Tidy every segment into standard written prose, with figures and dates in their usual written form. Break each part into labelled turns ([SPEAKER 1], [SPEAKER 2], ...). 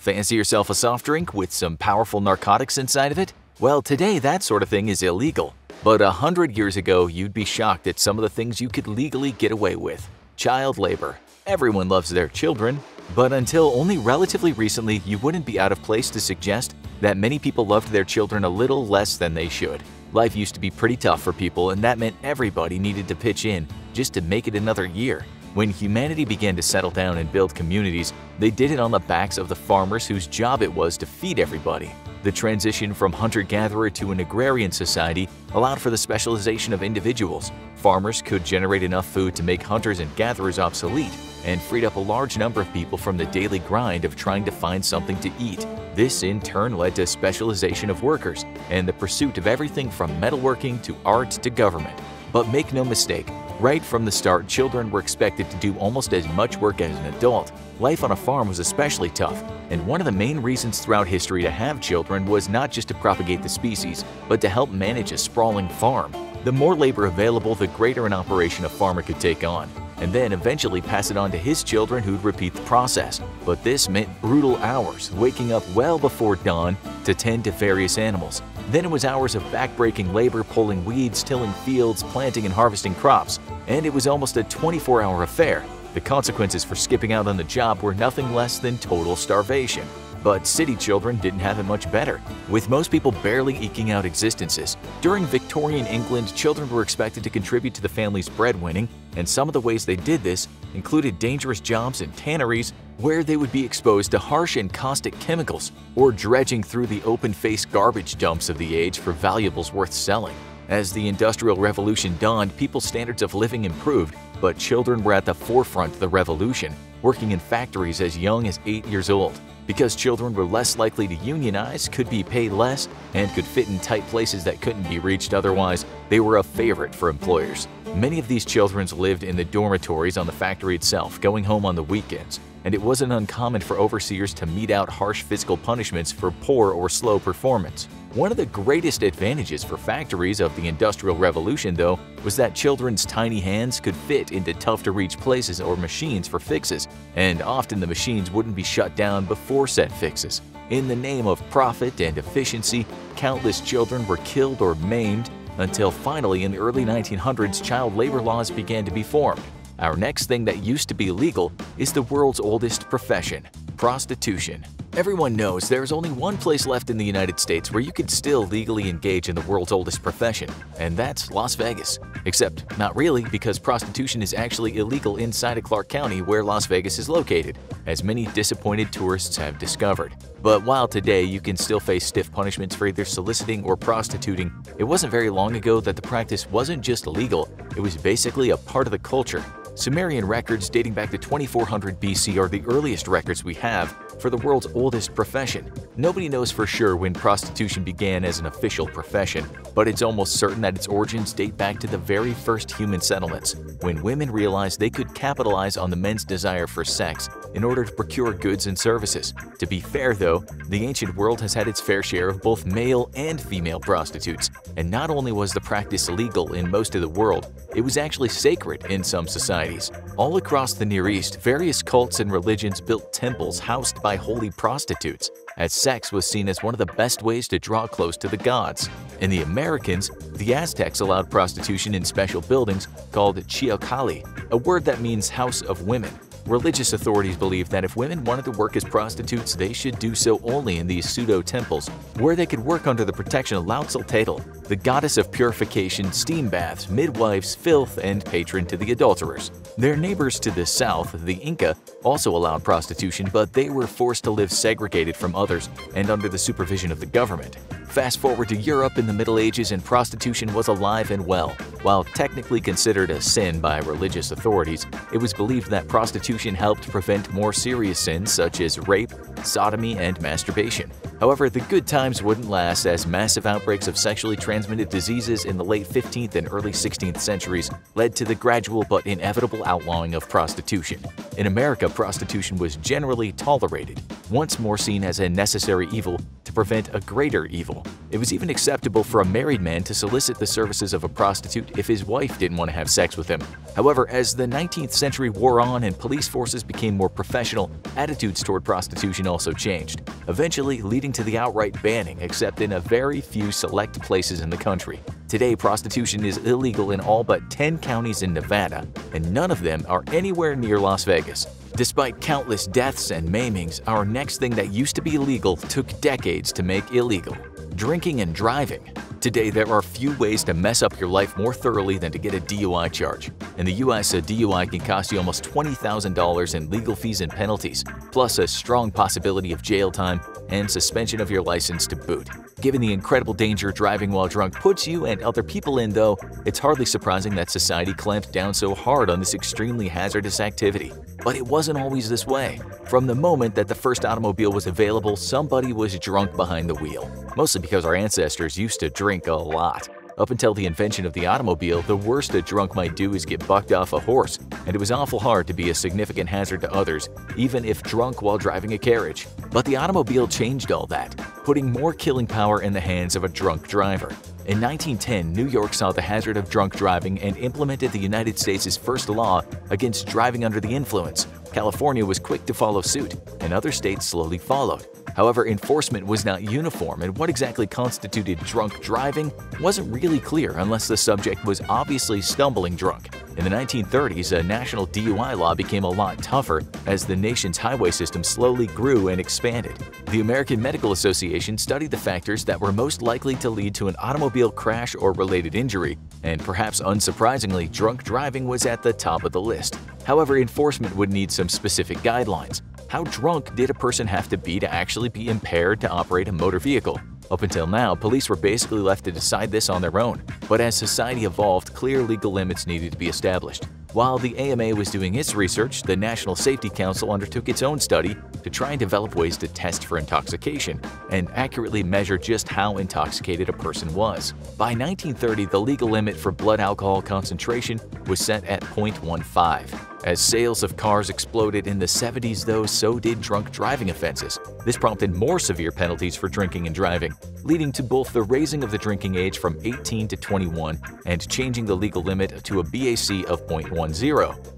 [SPEAKER 1] Fancy yourself a soft drink with some powerful narcotics inside of it? Well, today that sort of thing is illegal. But 100 years ago, you'd be shocked at some of the things you could legally get away with. Child labor. Everyone loves their children, but until only relatively recently, you wouldn't be out of place to suggest that many people loved their children a little less than they should. Life used to be pretty tough for people, and that meant everybody needed to pitch in just to make it another year. When humanity began to settle down and build communities, they did it on the backs of the farmers whose job it was to feed everybody. The transition from hunter-gatherer to an agrarian society allowed for the specialization of individuals. Farmers could generate enough food to make hunters and gatherers obsolete, and freed up a large number of people from the daily grind of trying to find something to eat. This in turn led to specialization of workers and the pursuit of everything from metalworking to art to government. But make no mistake, right from the start, children were expected to do almost as much work as an adult. Life on a farm was especially tough, and one of the main reasons throughout history to have children was not just to propagate the species, but to help manage a sprawling farm. The more labor available, the greater an operation a farmer could take on, and then eventually pass it on to his children who'd repeat the process. But this meant brutal hours, waking up well before dawn to tend to various animals. Then it was hours of backbreaking labor pulling weeds, tilling fields, planting and harvesting crops, and it was almost a 24-hour affair. The consequences for skipping out on the job were nothing less than total starvation. But city children didn't have it much better, with most people barely eking out existences. During Victorian England, children were expected to contribute to the family's breadwinning, and some of the ways they did this included dangerous jobs in tanneries, where they would be exposed to harsh and caustic chemicals, or dredging through the open-faced garbage dumps of the age for valuables worth selling. As the Industrial Revolution dawned, people's standards of living improved, but children were at the forefront of the revolution, working in factories as young as 8 years old. Because children were less likely to unionize, could be paid less, and could fit in tight places that couldn't be reached otherwise, they were a favorite for employers. Many of these children lived in the dormitories on the factory itself, going home on the weekends, and it wasn't uncommon for overseers to mete out harsh physical punishments for poor or slow performance. One of the greatest advantages for factories of the Industrial Revolution, though, was that children's tiny hands could fit into tough-to-reach places or machines for fixes, and often the machines wouldn't be shut down before said fixes. In the name of profit and efficiency, countless children were killed or maimed, until finally in the early 1900s child labor laws began to be formed. Our next thing that used to be illegal is the world's oldest profession: prostitution. Everyone knows there's only one place left in the United States where you could still legally engage in the world's oldest profession, and that's Las Vegas. Except not really, because prostitution is actually illegal inside of Clark County, where Las Vegas is located, as many disappointed tourists have discovered. But while today you can still face stiff punishments for either soliciting or prostituting, it wasn't very long ago that the practice wasn't just illegal, it was basically a part of the culture. Sumerian records dating back to 2400 BC are the earliest records we have for the world's oldest profession. Nobody knows for sure when prostitution began as an official profession, but it's almost certain that its origins date back to the very first human settlements, when women realized they could capitalize on the men's desire for sex in order to procure goods and services. To be fair though, the ancient world has had its fair share of both male and female prostitutes, and not only was the practice illegal in most of the world, it was actually sacred in some societies. All across the Near East, various cults and religions built temples housed by holy prostitutes, as sex was seen as one of the best ways to draw close to the gods. In the Americas, the Aztecs allowed prostitution in special buildings called Chiocalli, a word that means house of women. Religious authorities believed that if women wanted to work as prostitutes, they should do so only in these pseudo-temples, where they could work under the protection of Lautzaltetl, the goddess of purification, steam baths, midwives, filth, and patron to the adulterers. Their neighbors to the south, the Inca, also allowed prostitution, but they were forced to live segregated from others and under the supervision of the government. Fast forward to Europe in the Middle Ages, and prostitution was alive and well. While technically considered a sin by religious authorities, it was believed that prostitution helped prevent more serious sins such as rape, sodomy, and masturbation. However, the good times wouldn't last, as massive outbreaks of sexually transmitted diseases in the late 15th and early 16th centuries led to the gradual but inevitable outlawing of prostitution. In America, prostitution was generally tolerated, once more seen as a necessary evil to prevent a greater evil. It was even acceptable for a married man to solicit the services of a prostitute if his wife didn't want to have sex with him. However, as the 19th century wore on and police forces became more professional, attitudes toward prostitution prostitution also changed, eventually leading to the outright banning except in a very few select places in the country. Today, prostitution is illegal in all but 10 counties in Nevada, and none of them are anywhere near Las Vegas. Despite countless deaths and maimings, our next thing that used to be illegal took decades to make illegal: drinking and driving. Today, there are few ways to mess up your life more thoroughly than to get a DUI charge. In the US, a DUI can cost you almost $20,000 in legal fees and penalties, plus a strong possibility of jail time and suspension of your license to boot. Given the incredible danger driving while drunk puts you and other people in, though, it's hardly surprising that society clamped down so hard on this extremely hazardous activity. But it wasn't always this way. From the moment that the first automobile was available, somebody was drunk behind the wheel, mostly because our ancestors used to drink a lot. Up until the invention of the automobile, the worst a drunk might do is get bucked off a horse, and it was awful hard to be a significant hazard to others, even if drunk while driving a carriage. But the automobile changed all that, putting more killing power in the hands of a drunk driver. In 1910, New York saw the hazard of drunk driving and implemented the United States' first law against driving under the influence. California was quick to follow suit, and other states slowly followed. However, enforcement was not uniform, and what exactly constituted drunk driving wasn't really clear unless the subject was obviously stumbling drunk. In the 1930s, a national DUI law became a lot tougher as the nation's highway system slowly grew and expanded. The American Medical Association studied the factors that were most likely to lead to an automobile crash or related injury, and perhaps unsurprisingly, drunk driving was at the top of the list. However, enforcement would need some specific guidelines. How drunk did a person have to be actually be impaired to operate a motor vehicle? Up until now, police were basically left to decide this on their own, but as society evolved, clear legal limits needed to be established. While the AMA was doing its research, the National Safety Council undertook its own study to try and develop ways to test for intoxication and accurately measure just how intoxicated a person was. By 1930, the legal limit for blood alcohol concentration was set at 0.15. As sales of cars exploded in the 70s, though, so did drunk driving offenses. This prompted more severe penalties for drinking and driving, leading to both the raising of the drinking age from 18 to 21 and changing the legal limit to a BAC of 0.10.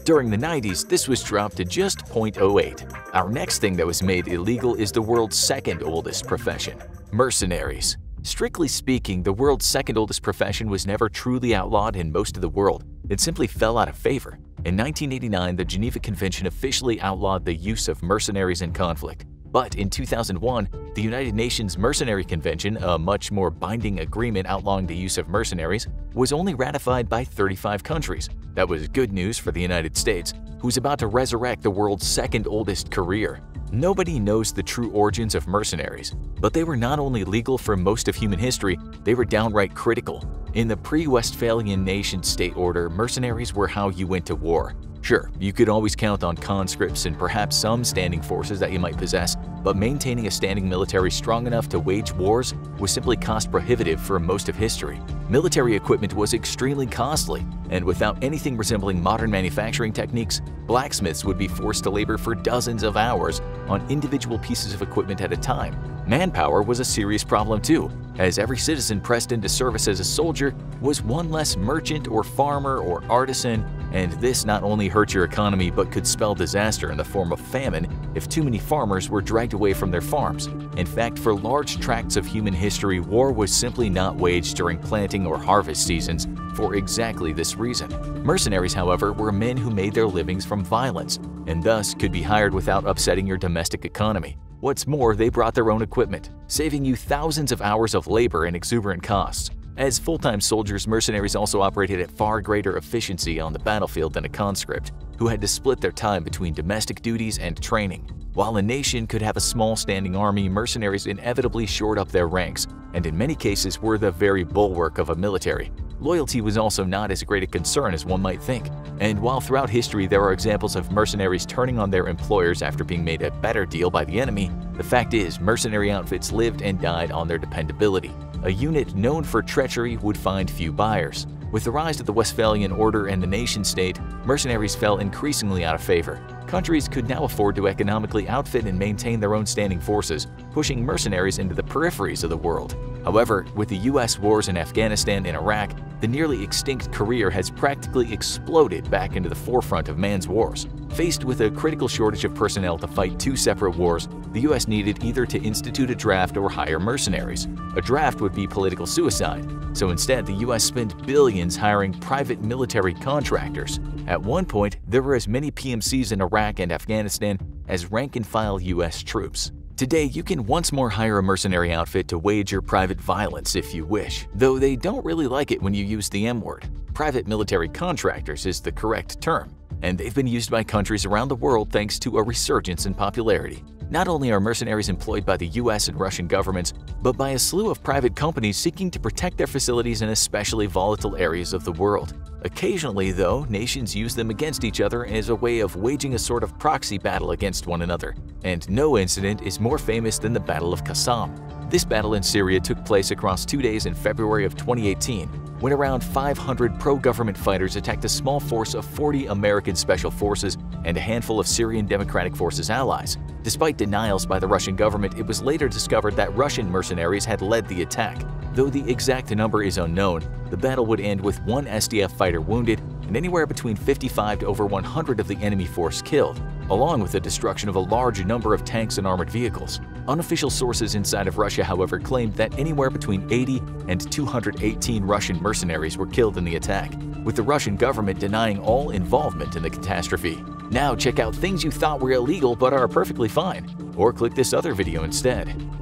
[SPEAKER 1] During the 90s, this was dropped to just 0.08. Our next thing that was made illegal is the world's second oldest profession: mercenaries. Strictly speaking, the world's second oldest profession was never truly outlawed in most of the world. It simply fell out of favor. In 1989, the Geneva Convention officially outlawed the use of mercenaries in conflict. But in 2001, the United Nations Mercenary Convention, a much more binding agreement outlawing the use of mercenaries, was only ratified by 35 countries. That was good news for the United States, who's about to resurrect the world's second oldest career. Nobody knows the true origins of mercenaries, but they were not only legal for most of human history, they were downright critical. In the pre-Westphalian nation-state order, mercenaries were how you went to war. Sure, you could always count on conscripts and perhaps some standing forces that you might possess, but maintaining a standing military strong enough to wage wars was simply cost-prohibitive for most of history. Military equipment was extremely costly, and without anything resembling modern manufacturing techniques, blacksmiths would be forced to labor for dozens of hours on individual pieces of equipment at a time. Manpower was a serious problem too, as every citizen pressed into service as a soldier was one less merchant or farmer or artisan, and this not only hurt your economy but could spell disaster in the form of famine if too many farmers were dragged away from their farms. In fact, for large tracts of human history, war was simply not waged during planting or harvest seasons for exactly this reason. Mercenaries, however, were men who made their livings from violence, and thus could be hired without upsetting your domestic economy. What's more, they brought their own equipment, saving you thousands of hours of labor and exuberant costs. As full-time soldiers, mercenaries also operated at far greater efficiency on the battlefield than a conscript, who had to split their time between domestic duties and training. While a nation could have a small standing army, mercenaries inevitably shored up their ranks, and in many cases were the very bulwark of a military. Loyalty was also not as great a concern as one might think, and while throughout history there are examples of mercenaries turning on their employers after being made a better deal by the enemy, the fact is mercenary outfits lived and died on their dependability. A unit known for treachery would find few buyers. With the rise of the Westphalian order and the nation-state, mercenaries fell increasingly out of favor. Countries could now afford to economically outfit and maintain their own standing forces, pushing mercenaries into the peripheries of the world. However, with the US wars in Afghanistan and Iraq, the nearly extinct career has practically exploded back into the forefront of man's wars. Faced with a critical shortage of personnel to fight two separate wars, the US needed either to institute a draft or hire mercenaries. A draft would be political suicide, so instead the US spent billions hiring private military contractors. At one point, there were as many PMCs in Iraq and Afghanistan as rank-and-file US troops. Today, you can once more hire a mercenary outfit to wage your private violence if you wish, though they don't really like it when you use the M-word. Private military contractors is the correct term, and they've been used by countries around the world thanks to a resurgence in popularity. Not only are mercenaries employed by the US and Russian governments, but by a slew of private companies seeking to protect their facilities in especially volatile areas of the world. Occasionally, though, nations use them against each other as a way of waging a sort of proxy battle against one another. And no incident is more famous than the Battle of Qassam. This battle in Syria took place across 2 days in February of 2018, when around 500 pro-government fighters attacked a small force of 40 American Special Forces and a handful of Syrian Democratic Forces allies. Despite denials by the Russian government, it was later discovered that Russian mercenaries had led the attack. Though the exact number is unknown, the battle would end with one SDF fighter wounded and anywhere between 55 to over 100 of the enemy force killed, along with the destruction of a large number of tanks and armored vehicles. Unofficial sources inside of Russia, however, claimed that anywhere between 80 and 218 Russian mercenaries were killed in the attack, with the Russian government denying all involvement in the catastrophe. Now check out things you thought were illegal but are perfectly fine, or click this other video instead.